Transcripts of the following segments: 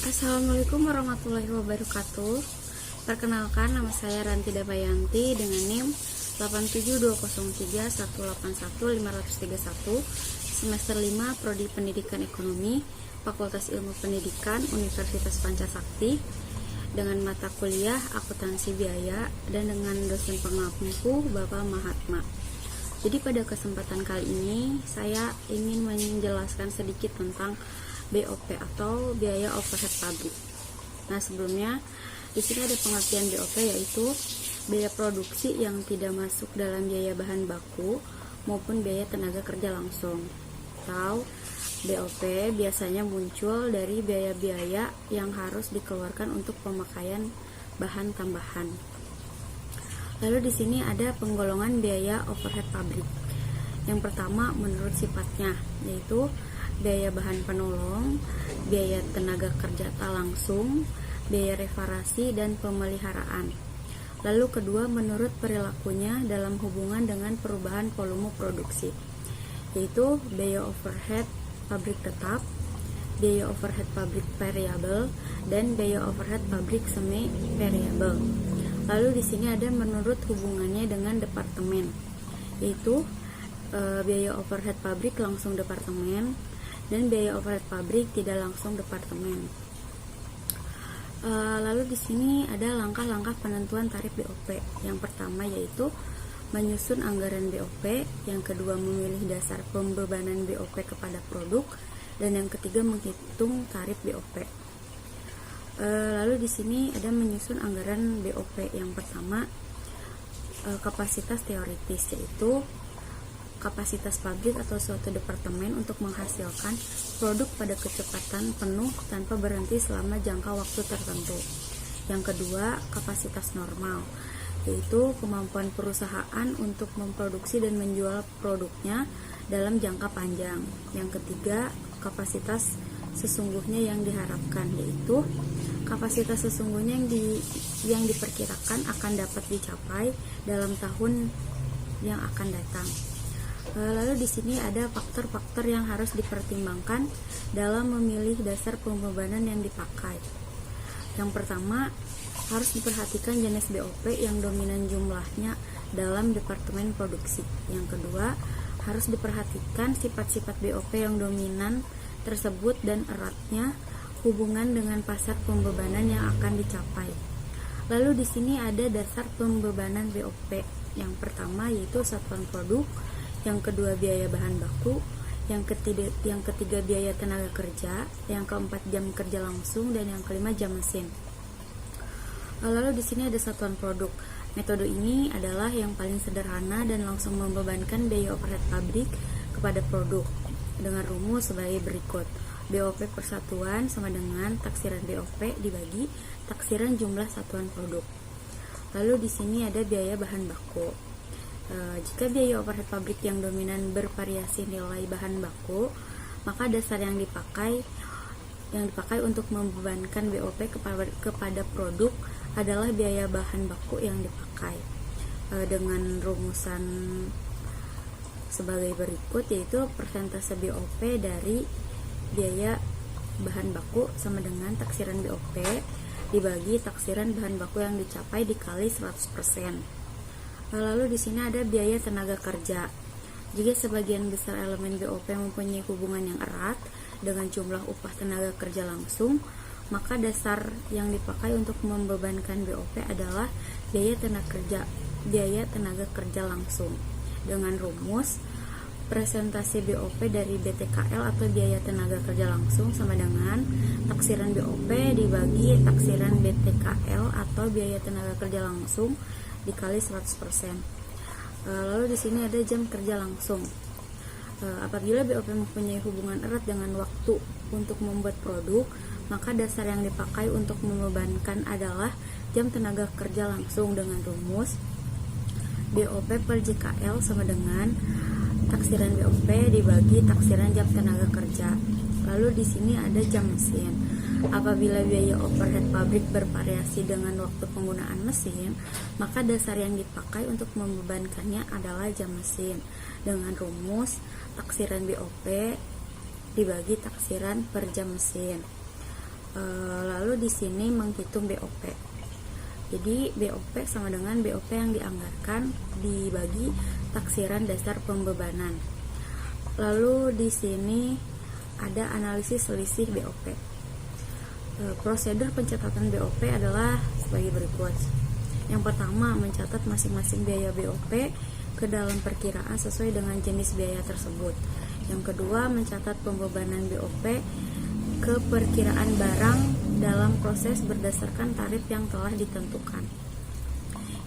Assalamualaikum warahmatullahi wabarakatuh. Perkenalkan, nama saya Ranti Dabayanti dengan NIM 87203181531 semester 5 Prodi Pendidikan Ekonomi, Fakultas Ilmu Pendidikan, Universitas Pancasakti, dengan mata kuliah akuntansi biaya dan dengan dosen pengampu Bapak Mahatma. Jadi pada kesempatan kali ini saya ingin menjelaskan sedikit tentang BOP atau biaya overhead pabrik. Nah, sebelumnya di sini ada pengertian BOP, yaitu biaya produksi yang tidak masuk dalam biaya bahan baku maupun biaya tenaga kerja langsung. Atau BOP biasanya muncul dari biaya-biaya yang harus dikeluarkan untuk pemakaian bahan tambahan. Lalu di sini ada penggolongan biaya overhead pabrik. Yang pertama menurut sifatnya, yaitu biaya bahan penolong, biaya tenaga kerja tak langsung, biaya reparasi dan pemeliharaan. Lalu kedua menurut perilakunya dalam hubungan dengan perubahan volume produksi, yaitu biaya overhead pabrik tetap, biaya overhead pabrik variabel, dan biaya overhead pabrik semi variabel. Lalu di sini ada menurut hubungannya dengan departemen, yaitu biaya overhead pabrik langsung departemen dan biaya overhead pabrik tidak langsung departemen. Lalu di sini ada langkah-langkah penentuan tarif BOP. Yang pertama yaitu menyusun anggaran BOP, yang kedua memilih dasar pembebanan BOP kepada produk, dan yang ketiga menghitung tarif BOP. Lalu di sini ada menyusun anggaran BOP. Yang pertama kapasitas teoritis, yaitu kapasitas pabrik atau suatu departemen untuk menghasilkan produk pada kecepatan penuh tanpa berhenti selama jangka waktu tertentu. Yang kedua, kapasitas normal, yaitu kemampuan perusahaan untuk memproduksi dan menjual produknya dalam jangka panjang. Yang ketiga, kapasitas sesungguhnya yang diharapkan, yaitu kapasitas sesungguhnya yang diperkirakan akan dapat dicapai dalam tahun yang akan datang. Lalu di sini ada faktor-faktor yang harus dipertimbangkan dalam memilih dasar pembebanan yang dipakai. Yang pertama, harus diperhatikan jenis BOP yang dominan jumlahnya dalam departemen produksi. Yang kedua, harus diperhatikan sifat-sifat BOP yang dominan tersebut dan eratnya hubungan dengan pasar pembebanan yang akan dicapai. Lalu di sini ada dasar pembebanan BOP. Yang pertama yaitu satuan produk, yang kedua biaya bahan baku, yang ketiga biaya tenaga kerja, yang keempat jam kerja langsung, dan yang kelima jam mesin. Lalu di sini ada satuan produk. Metode ini adalah yang paling sederhana dan langsung membebankan biaya overhead pabrik kepada produk dengan rumus sebagai berikut. BOP persatuan sama dengan taksiran BOP dibagi taksiran jumlah satuan produk. Lalu di sini ada biaya bahan baku. Jika biaya overhead pabrik yang dominan bervariasi nilai bahan baku, maka dasar yang dipakai untuk membebankan BOP kepada produk adalah biaya bahan baku yang dipakai dengan rumusan sebagai berikut, yaitu persentase BOP dari biaya bahan baku sama dengan taksiran BOP dibagi taksiran bahan baku yang dicapai dikali 100%. Lalu di sini ada biaya tenaga kerja. Jika sebagian besar elemen BOP mempunyai hubungan yang erat dengan jumlah upah tenaga kerja langsung, maka dasar yang dipakai untuk membebankan BOP adalah biaya tenaga kerja langsung dengan rumus presentasi BOP dari BTKL atau biaya tenaga kerja langsung sama dengan taksiran BOP dibagi taksiran BTKL atau biaya tenaga kerja langsung dikali 100%. Lalu di sini ada jam kerja langsung. Apabila BOP mempunyai hubungan erat dengan waktu untuk membuat produk, maka dasar yang dipakai untuk membebankan adalah jam tenaga kerja langsung dengan rumus BOP per JKL sama dengan taksiran BOP dibagi taksiran jam tenaga kerja. Lalu di sini ada jam mesin. Apabila biaya overhead pabrik bervariasi dengan waktu penggunaan mesin, maka dasar yang dipakai untuk membebankannya adalah jam mesin dengan rumus taksiran BOP dibagi taksiran per jam mesin. Lalu di sini menghitung BOP. Jadi BOP sama dengan BOP yang dianggarkan dibagi taksiran dasar pembebanan. Lalu di sini ada analisis selisih BOP. Prosedur pencatatan BOP adalah sebagai berikut. Yang pertama, mencatat masing-masing biaya BOP ke dalam perkiraan sesuai dengan jenis biaya tersebut. Yang kedua, mencatat pembebanan BOP ke perkiraan barang dalam proses berdasarkan tarif yang telah ditentukan.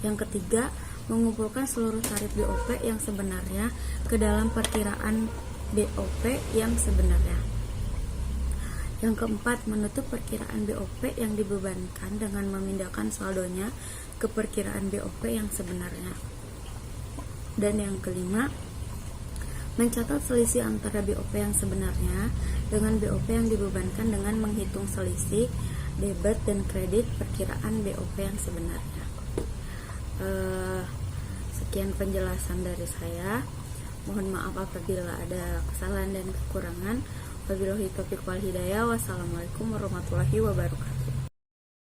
Yang ketiga, mengumpulkan seluruh tarif BOP yang sebenarnya ke dalam perkiraan BOP yang sebenarnya. Yang keempat, menutup perkiraan BOP yang dibebankan dengan memindahkan saldonya ke perkiraan BOP yang sebenarnya. Dan yang kelima, mencatat selisih antara BOP yang sebenarnya dengan BOP yang dibebankan dengan menghitung selisih debit dan kredit perkiraan BOP yang sebenarnya. Sekian penjelasan dari saya. Mohon maaf apabila ada kesalahan dan kekurangan. Wabillahi taufiq wal hidayah. Wassalamualaikum warahmatullahi wabarakatuh.